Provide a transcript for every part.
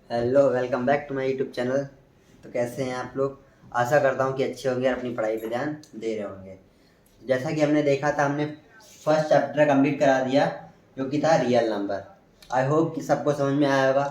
Hello, welcome back to my YouTube channel. तो कैसे हैं आप लोग? आशा करता हूँ कि अच्छे होंगे और अपनी पढ़ाई पे ध्यान दे रहे होंगे। जैसा कि हमने देखा था, हमने फर्स्ट चैप्टर कंप्लीट करा दिया जो कि था रियल नंबर। आई होप कि सबको समझ में आया होगा,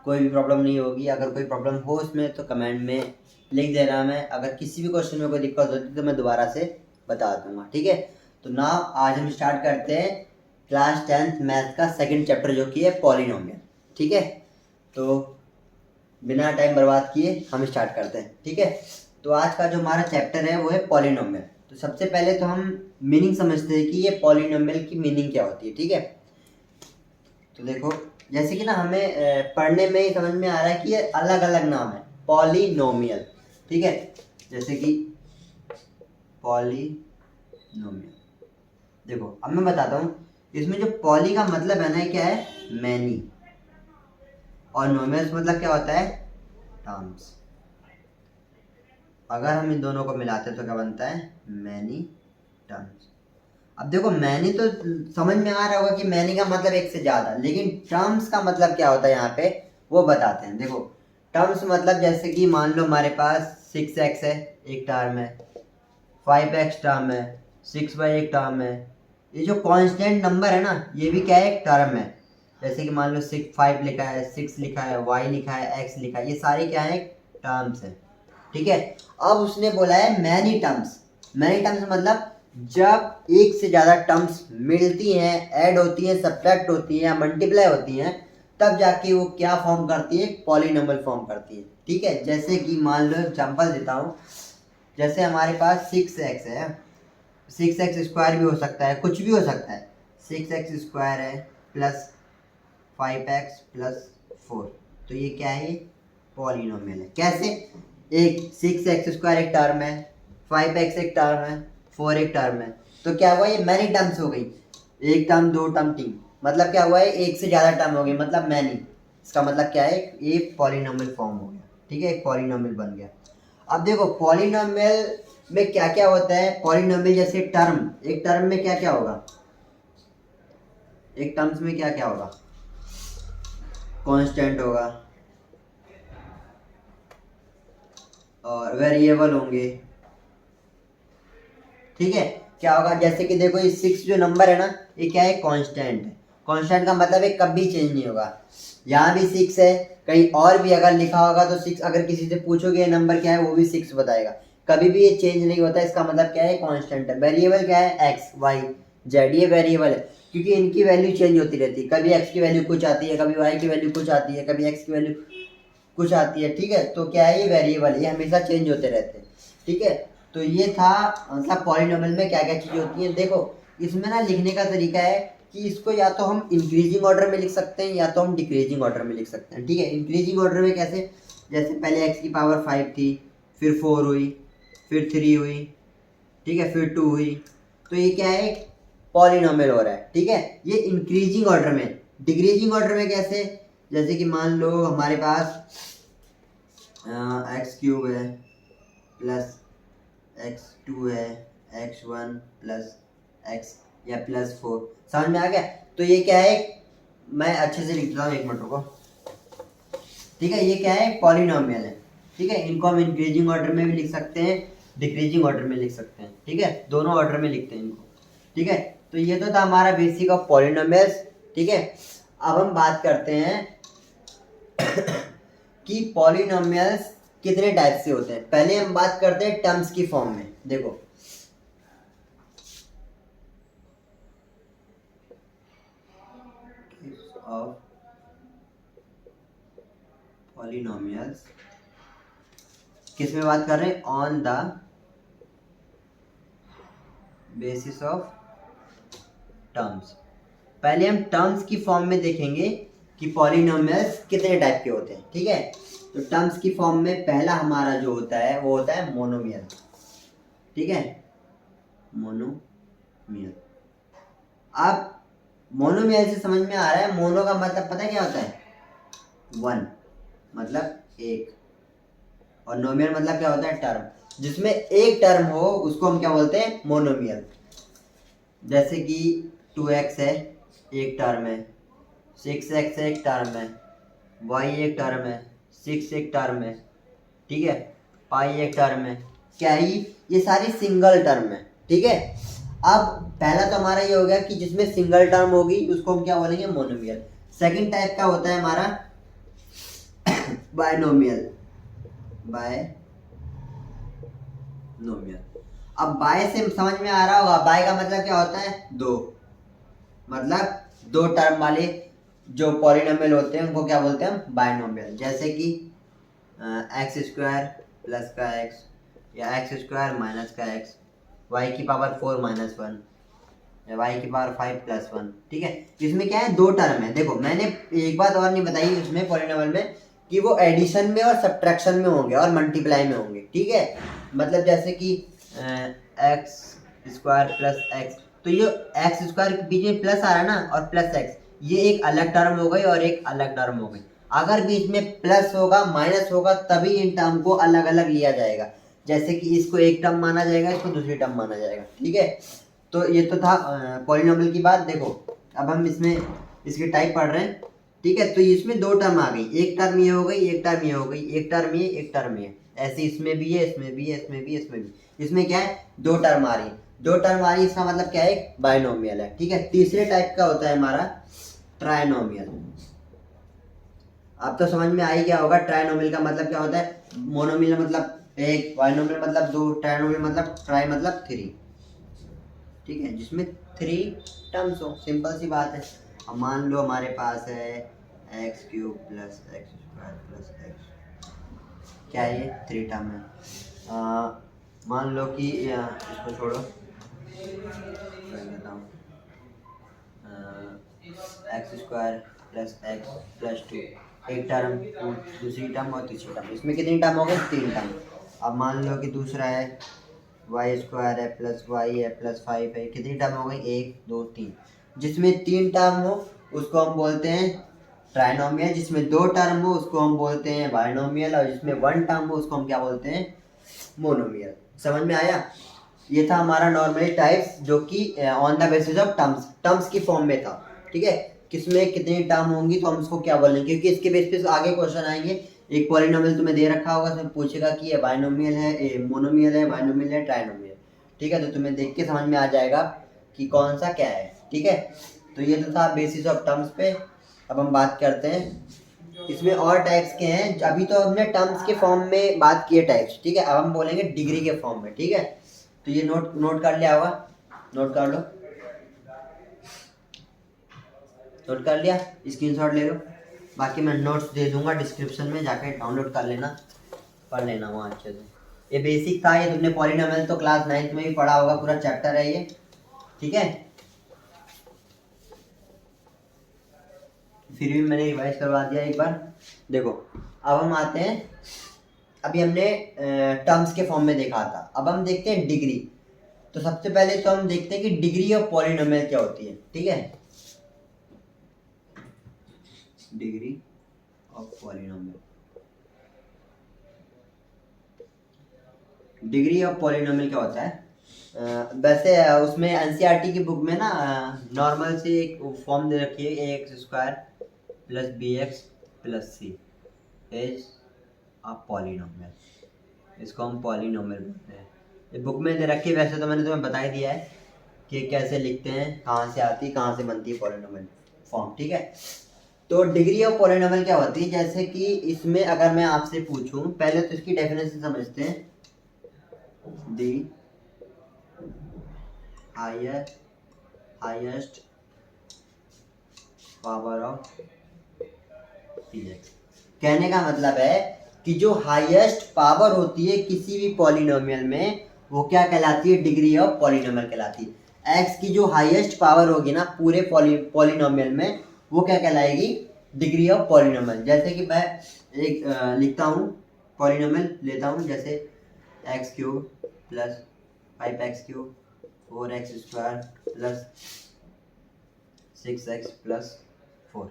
कोई भी प्रॉब्लम नहीं होगी। अगर कोई प्रॉब्लम हो उसमें तो कमेंट में लिख देना। मैं अगर किसी भी क्वेश्चन में कोई दिक्कत होती तो मैं दोबारा से बता दूंगा, ठीक है। तो ना आज हम स्टार्ट करते हैं क्लास 10th मैथ का सेकेंड चैप्टर जो कि है पॉलिनोमियल, ठीक है। तो बिना टाइम बर्बाद किए हम स्टार्ट करते हैं, ठीक है। तो आज का जो हमारा चैप्टर है वो है पॉलिनोमियल। तो सबसे पहले तो हम मीनिंग समझते हैं कि ये पॉलिनोमियल की मीनिंग क्या होती है, ठीक है। तो देखो, जैसे कि ना हमें पढ़ने में ही समझ में आ रहा है कि ये अलग अलग नाम है पॉलिनोमियल, ठीक है। जैसे कि पॉलिनोमियल, देखो अब मैं बताता हूँ। इसमें जो पॉली का मतलब है ना, ये क्या है? मैनी। और नोमियल्स मतलब क्या होता है? टर्म्स। अगर हम इन दोनों को मिलाते हैं तो क्या बनता है? Many terms. अब देखो, मैनी तो समझ में आ रहा होगा कि मैनी का मतलब एक से ज्यादा, लेकिन टर्म्स का मतलब क्या होता है यहाँ पे वो बताते हैं। देखो, टर्म्स मतलब जैसे कि मान लो हमारे पास 6x है, एक टर्म है। 5x टर्म है। 6y एक टर्म है। ये जो कांस्टेंट नंबर है ना, ये भी क्या है? एक टर्म है। जैसे कि मान लो 5 लिखा है, 6 लिखा है, y लिखा है, x लिखा है, ये सारे क्या है? टर्म्स है, ठीक है। अब उसने बोला है मैनी टर्म्स। मैनी टर्म्स मतलब जब एक से ज्यादा टर्म्स मिलती हैं, ऐड होती हैं, सब्ट्रैक्ट होती हैं या मल्टीप्लाई होती हैं, तब जाके वो क्या फॉर्म करती है? पॉलिनोमियल फॉर्म करती है, ठीक है। जैसे कि मान लो एग्जांपल देता हूँ। जैसे हमारे पास 6x है। 6x स्क्वायर भी हो सकता है, कुछ भी हो सकता है। 6x स्क्वायर है प्लस 5x प्लस 4। तो ये क्या है? पॉलिनोमियल है। कैसे? एक 6x स्क्वायर एक टर्म है, 5x एक टर्म है, 4 एक टर्म है। तो क्या हुआ? ये मैनी टर्म्स हो गई। एक टर्म, दो टर्म, तीन, मतलब क्या हुआ है? एक से ज्यादा टर्म हो गई, मतलब मैनी। इसका मतलब क्या है? ये पॉलिनोमियल फॉर्म हो गया, ठीक है, एक पॉलिनोमियल बन गया। अब देखो, पॉलिनोमियल में क्या क्या होता है? पॉलिनोमियल जैसे टर्म, एक टर्म में क्या क्या होगा? एक टर्म्स में क्या क्या होगा? कांस्टेंट होगा और वेरिएबल होंगे, ठीक है। क्या होगा? जैसे कि देखो, ये 6 जो नंबर है ना, ये क्या है? कांस्टेंट है। कांस्टेंट का मतलब है कभी चेंज नहीं होगा। यहाँ भी 6 है, कहीं और भी अगर लिखा होगा तो 6, अगर किसी से पूछोगे ये नंबर क्या है, वो भी 6 बताएगा। कभी भी ये चेंज नहीं होता। इसका मतलब क्या है? कांस्टेंट है। वेरिएबल क्या है? एक्स, वाई, जेड, ये वेरिएबल है क्योंकि इनकी वैल्यू चेंज होती रहती है। कभी एक्स की वैल्यू कुछ आती है, कभी वाई की वैल्यू कुछ आती है, कभी एक्स की वैल्यू कुछ आती है, ठीक है। तो क्या है? ये वेरिएबल, ये हमेशा चेंज होते रहते हैं, ठीक है। तो ये था मतलब पॉलिनोमियल में क्या क्या चीजें होती हैं। देखो, इसमें ना लिखने का तरीका है कि इसको या तो हम इंक्रीजिंग ऑर्डर में लिख सकते हैं या तो हम डिक्रीजिंग ऑर्डर में लिख सकते हैं, ठीक है। इंक्रीजिंग ऑर्डर में कैसे? जैसे पहले एक्स की पावर 5 थी, फिर 4 हुई, फिर 3 हुई, ठीक है, फिर 2 हुई। तो ये क्या है? पॉलिनोमियल हो रहा है, ठीक है। ये इंक्रीजिंग ऑर्डर में। डिक्रीजिंग ऑर्डर में कैसे? जैसे कि मान लो हमारे पास एक्स क्यूब है प्लस एक्स टू है, एक्स वन प्लस एक्स या प्लस 4। समझ में आ गया? तो ये क्या है? मैं अच्छे से लिख देता हूँ, एक मिनट रुको, ठीक है। ये क्या है? पॉलिनोमियल है, ठीक है। इनको हम इंक्रीजिंग ऑर्डर में भी लिख सकते हैं, डिक्रीजिंग ऑर्डर में लिख सकते हैं, ठीक है। दोनों ऑर्डर में लिखते हैं इनको, ठीक है। तो ये तो था हमारा बेसिक ऑफ पॉलिनोमियल्स, ठीक है। अब हम बात करते हैं कि पॉलिनोमियल्स कितने टाइप से होते हैं। पहले हम बात करते हैं टर्म्स की फॉर्म में। देखो, ऑफ पॉलिनोमियल्स किस में बात कर रहे हैं? On the basis of terms. पहले हम टर्म्स की फॉर्म में देखेंगे कि पॉलिनोमियल्स कितने टाइप के होते हैं, ठीक है। तो टर्म्स की फॉर्म में पहला हमारा जो होता है वो होता है मोनोमियल, ठीक है, मोनोमियल। अब मोनोमियल से समझ में आ रहा है, मोनो का मतलब पता है क्या होता है? वन, मतलब एक। और नोमियल मतलब क्या होता है? टर्म। जिसमें एक टर्म हो उसको हम क्या बोलते हैं? मोनोमियल। जैसे कि 2x है, एक टर्म है। 6x है, एक टर्म है। वाई एक टर्म है, 6 एक टर्म है, ठीक है, पाई एक टर्म है, क्या है ये सारी सिंगल टर्म है, ठीक है। अब पहला तो हमारा ये हो गया कि जिसमें सिंगल टर्म होगी उसको हम क्या बोलेंगे, मोनोमियल। सेकंड टाइप का होता है हमारा बायनोमियल, बायनोमियल। अब बाय से समझ में आ रहा होगा, बाय का मतलब क्या होता है, दो, मतलब दो टर्म वाले जो पॉलिनोमियल होते हैं उनको क्या बोलते हैं हम, बायनोमियल। जैसे कि एक्स स्क्वायर प्लस का एक्स, या एक्स स्क्वायर माइनस का एक्स, वाई की पावर 4 माइनस 1, या वाई की पावर 5 प्लस 1, ठीक है। इसमें क्या है, दो टर्म है। देखो मैंने एक बात और नहीं बताई उसमें पॉलिनोमियल में, कि वो एडिशन में और सब्ट्रैक्शन में होंगे और मल्टीप्लाई में होंगे, ठीक है। मतलब जैसे कि एक्स स्क्वायर प्लस एक्स, तो ये एक्स स्क्वायर के बीच में प्लस आ रहा है ना, और प्लस एक्स, ये एक अलग टर्म हो गई और एक अलग टर्म हो गई। अगर बीच में प्लस होगा माइनस होगा तभी इन टर्म को अलग अलग लिया जाएगा। जैसे कि इसको एक टर्म माना जाएगा, इसको दूसरी टर्म माना जाएगा, ठीक है। तो ये तो था पॉलिनोमियल की बात। देखो अब हम इसमें इसके टाइप पढ़ रहे हैं, ठीक है। तो इसमें दो टर्म आ गई, एक टर्म ये हो गई, एक टर्म ये हो गई, एक टर्म ये, एक टर्म ये, ऐसे इसमें भी है, इसमें भी है, इसमें भी है, इसमें भी। इसमें क्या है, दो टर्म आ रही है, दो टर्म आ रही है, इसका मतलब क्या है, बायनोमियल है, ठीक है। तीसरे टाइप का होता है हमारा ट्राइनोमियल। अब तो समझ में आ ही गया होगा ट्राइनोमियल का मतलब क्या होता है। मोनोमियल मतलब एक, बायनोमियल मतलब दो, ट्राइनोमियल मतलब ट्राई मतलब थ्री, ठीक है, जिसमें थ्री टर्म्स हो। सिंपल सी बात है। अब मान लो हमारे पास है x cube plus x square plus x, क्या है ये, थ्री टर्म है। मान लो कि इसको छोड़ो, कर देता हूँ, x square plus x plus two, एक टर्म, दूसरी टर्म और तीसरी टर्म, इसमें कितनी टर्म हो गई, तीन टर्म। अब मान लो कि दूसरा है वाई स्क्वायर है प्लस वाई है प्लस 5 है, कितनी टर्म हो गई, एक दो तीन। जिसमें तीन टर्म हो उसको हम बोलते हैं ट्राइनोमियल, जिसमें दो टर्म हो उसको हम बोलते हैं बायनोमियल, और जिसमें वन टर्म हो उसको हम क्या बोलते हैं, मोनोमियल। समझ में आया। ये था हमारा नॉर्मली टाइप्स, जो कि on the basis of terms, terms की फॉर्म में था, ठीक है। किसमें कितनी टर्म होंगी तो हम उसको क्या बोलेंगे, क्योंकि इसके बेस पे आगे क्वेश्चन आएंगे। एक पॉलिनोमियल तुम्हें दे रखा होगा, उसमें पूछेगा कि ये बायनोमियल है, मोनोमियल है, बायनोमियल है, ट्राइनोमियल, ठीक है। तो तुम्हें देख के समझ में आ जाएगा कि कौन सा क्या है, ठीक है। तो ये तो था बेसिस ऑफ टर्म्स पे। अब हम बात करते हैं इसमें और टाइप्स के हैं। अभी तो हमने टर्म्स के फॉर्म में बात की है टाइप्स, ठीक है। अब हम बोलेंगे डिग्री के फॉर्म में, ठीक है। तो ये नोट कर लिया होगा, नोट कर लो, नोट कर लिया, स्क्रीनशॉट ले लो। बाकी मैं नोट्स दे दूंगा डिस्क्रिप्शन में, जाके डाउनलोड कर लेना, पढ़ लेना वहाँ अच्छे से। ये बेसिक था, ये तुमने पॉलिनोमियल तो क्लास 9th में भी पढ़ा होगा, पूरा चैप्टर है ये, ठीक है। फिर भी मैंने रिवाइज करवा दिया एक बार। देखो अब हम आते हैं, अभी हमने टर्म्स के फॉर्म में देखा था, अब हम देखते हैं डिग्री। तो सबसे पहले तो हम देखते हैं कि डिग्री ऑफ पॉलिनोमियल क्या होती है, ठीक है। Degree of polynomial, degree of polynomial क्या होता है। वैसे उसमें एनसीईआरटी की बुक में ना नॉर्मल से एक फॉर्म दे रखी है, A X square plus B X plus C is a polynomial. इसको हम पॉलिनोमियल बोलते हैं, ये बुक में दे रखी है। वैसे तो मैंने तुम्हें बता ही दिया है कि कैसे लिखते हैं, कहाँ से आती है, कहाँ से बनती है पॉलिनोमियल फॉर्म, ठीक है। तो डिग्री ऑफ पॉलिनोमियल क्या होती है, जैसे कि इसमें अगर मैं आपसे पूछूं, पहले तो इसकी डेफिनेशन समझते हैं। The highest power of px, कहने का मतलब है कि जो हाईएस्ट पावर होती है किसी भी पॉलिनोमियल में, वो क्या कहलाती है, डिग्री ऑफ पॉलिनोमियल कहलाती है। एक्स की जो हाईएस्ट पावर होगी ना पूरे पॉलिनोमियल में, वो क्या कहलाएगी, डिग्री ऑफ पॉलिनोमियल। जैसे कि मैं एक लिखता हूँ, पॉलिनोमियल लेता हूँ, जैसे x cube plus 5x cube 4x square plus 6x plus 4।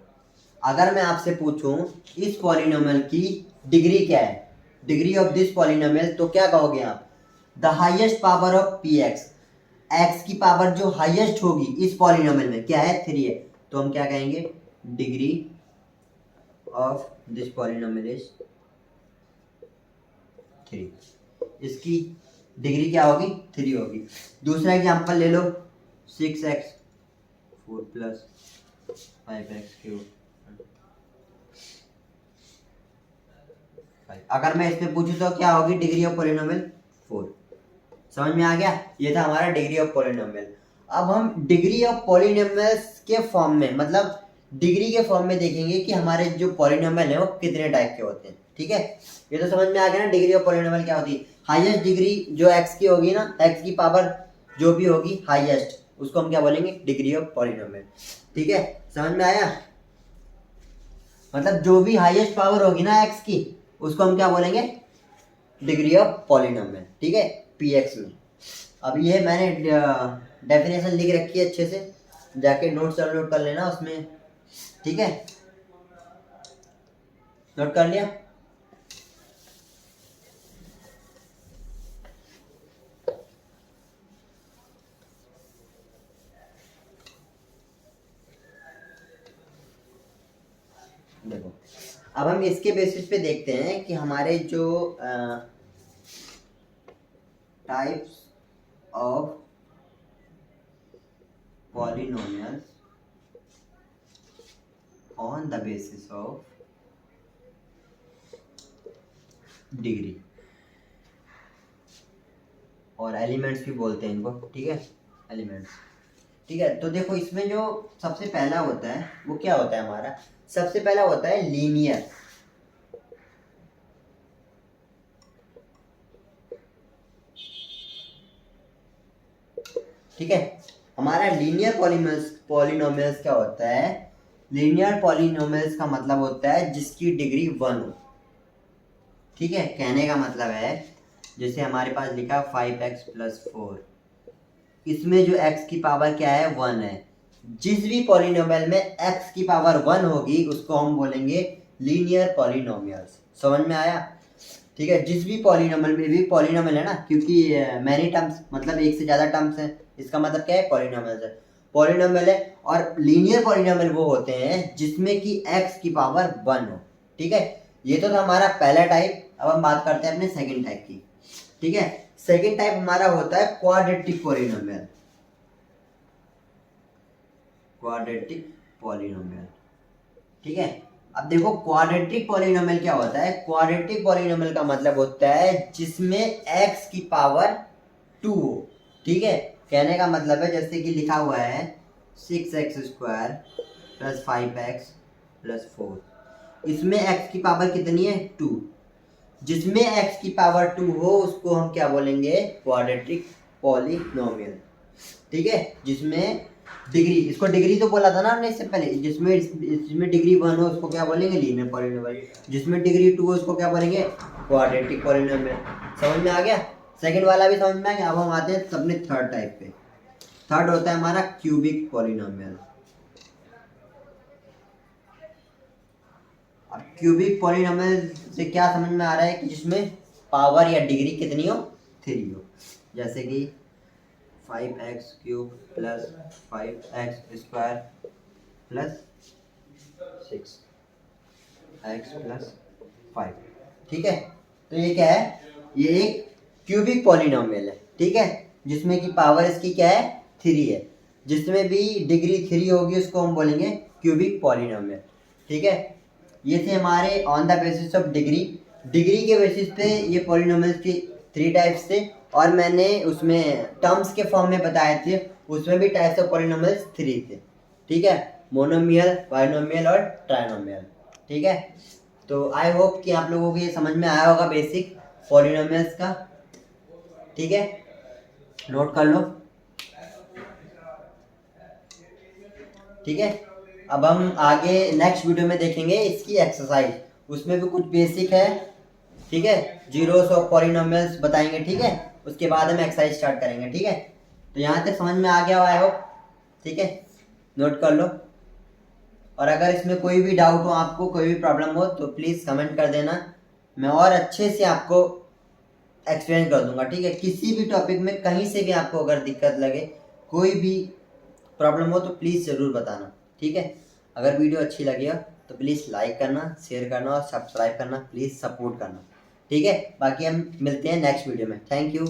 अगर मैं आपसे पूछूं इस पॉलिनोमियल की डिग्री क्या है, डिग्री ऑफ दिस पॉलिनोमियल, तो क्या कहोगे आप, the highest power of P x, x की पावर जो हाईएस्ट होगी इस पॉलिनोमियल में क्या है, 3 है, तो हम क्या कहेंगे, degree of this polynomial is 3। इसकी डिग्री क्या होगी? 3 होगी। दूसरा एग्जांपल ले लो, 6x4 प्लस 5x3। अगर मैं इसमें पूछूं तो क्या होगी डिग्री ऑफ पॉलिनोमियल? 4। समझ में आ गया? ये था हमारा डिग्री ऑफ पॉलिनोमियल। अब हम डिग्री ऑफ पॉलिनोमियल्स के फॉर्म में, मतलब डिग्री के फॉर्म में देखेंगे कि हमारे जो पॉलिनोमियल है वो कितने टाइप के होते हैं। ठीक है, ये तो समझ में आ गया ना डिग्री ऑफ पॉलिनोमियल क्या होती है। हाईएस्ट डिग्री जो x की होगी ना, x की पावर जो भी होगी हाईएस्ट, उसको हम क्या बोलेंगे? Degree of polynomial. ठीक है, समझ में आया? मतलब जो भी हाईएस्ट पावर होगी ना x की, उसको हम क्या बोलेंगे? Degree of polynomial. ठीक है, px में। अब ये मैंने डेफिनेशन लिख रखी है अच्छे से, जाके नोट्स डाउनलोड कर लेना उसमें। ठीक है, नोट कर लिया? देखो, अब हम इसके बेसिस पे देखते हैं कि हमारे जो types of polynomials on the basis of degree, और एलिमेंट्स भी बोलते हैं इनको। ठीक है, एलिमेंट्स। ठीक है, तो देखो इसमें जो सबसे पहला होता है वो क्या होता है हमारा? सबसे पहला होता है लीनियर। ठीक है, हमारा लीनियर पॉलिनोमियल्स क्या होता है? लीनियर पॉलिनोमियल्स का मतलब होता है जिसकी डिग्री 1 हो। ठीक है, कहने का मतलब है जैसे हमारे पास लिखा 5x + 4, इसमें जो x की पावर क्या है? 1 है। जिस भी पॉलिनोमियल में x की पावर 1 होगी उसको हम बोलेंगे लीनियर पॉलिनोमियल्स। समझ में आया? ठीक है, जिस भी पॉलिनोमियल में भी, पॉलिनोमियल है ना क्योंकि मैनी टर्म्स, मतलब एक से ज्यादा टर्म्स हैं, इसका मतलब क्या है? पॉलिनोमियल है। पॉलिनोमियल है, और लीनियर पॉलिनोमियल वो होते हैं जिसमें कि x की पावर 1 हो। ठीक है, ये तो था हमारा पहला टाइप। अब हम बात करते हैं अपने सेकंड टाइप की। ठीक है, सेकंड टाइप हमारा होता है क्वाड्रेटिक पॉलिनोमियल। Quadratic polynomial. ठीक है, अब देखो क्वाड्रेटिक पॉलिनोमियल क्या होता है? क्वाड्रेटिक पॉलिनोमियल का मतलब होता है जिसमें x की पावर 2 हो। ठीक है, कहने का मतलब है जैसे कि लिखा हुआ है 6x² + 5x + 4, इसमें x की पावर कितनी है? 2। जिसमें x की पावर 2 हो उसको हम क्या बोलेंगे? Quadratic polynomial. ठीक है, जिसमें डिग्री, इसको डिग्री तो बोला था ना हमने इससे पहले, जिसमें डिग्री 1 हो उसको क्या बोलेंगे? Linear polynomial. जिसमें डिग्री 2 हो उसको क्या बोलेंगे? Quadratic polynomial. समझ में आ गया? सेकंड वाला भी समझ में आ गया। अब हम आते हैं अपने थर्ड टाइप पे। थर्ड होता है हमारा क्यूबिक पॉलिनोमियल। अब क्यूबिक पॉलिनोमियल से क्या समझ में आ रहा है कि जिसमें पावर या डिग्री कितनी हो? 3 हो। जैसे कि 5x³ + 5x² + 6x + 5। ठीक है, तो ये क्या है? ये एक क्यूबिक पॉलिनोमियल है। ठीक है, जिसमें कि पावर इसकी क्या है? 3 है। जिसमें भी डिग्री 3 होगी उसको हम बोलेंगे क्यूबिक पॉलिनोमियल। ठीक है, ये थे हमारे on the basis of degree. Degree के बेसिस पे ये पॉलिनोमियल्स के 3 टाइप्स थे, और मैंने उसमें टर्म्स के फॉर्म में बताए थे, उसमें भी टाइप्स ऑफ पॉलिनोमियल्स 3 थे। ठीक है, मोनोमियल, बाइनोमियल और ट्राइनोमियल। ठीक है, तो आई होप कि आप लोगों को ये समझ में आया होगा बेसिक पॉलिनोमियल्स का। ठीक है, नोट कर लो। ठीक है, अब हम आगे नेक्स्ट वीडियो में देखेंगे इसकी एक्सरसाइज, उसमें भी कुछ बेसिक है। ठीक है, जीरोस ऑफ पॉलिनोमियल्स बताएंगे। ठीक है, उसके बाद हम एक्सरसाइज स्टार्ट करेंगे। ठीक है, तो यहाँ तक समझ में आ गया आई होप। ठीक है, नोट कर लो, और अगर इसमें कोई भी डाउट हो, आपको कोई भी प्रॉब्लम हो तो प्लीज़ कमेंट कर देना, मैं और अच्छे से आपको एक्सप्लेन कर दूंगा। ठीक है, किसी भी टॉपिक में कहीं से भी आपको अगर दिक्कत लगे, कोई भी प्रॉब्लम हो तो प्लीज़ ज़रूर बताना। ठीक है, अगर वीडियो अच्छी लगी हो तो प्लीज़ लाइक करना, शेयर करना और सब्सक्राइब करना, प्लीज़ सपोर्ट करना। ठीक है, बाकी हम मिलते हैं नेक्स्ट वीडियो में। Thank you.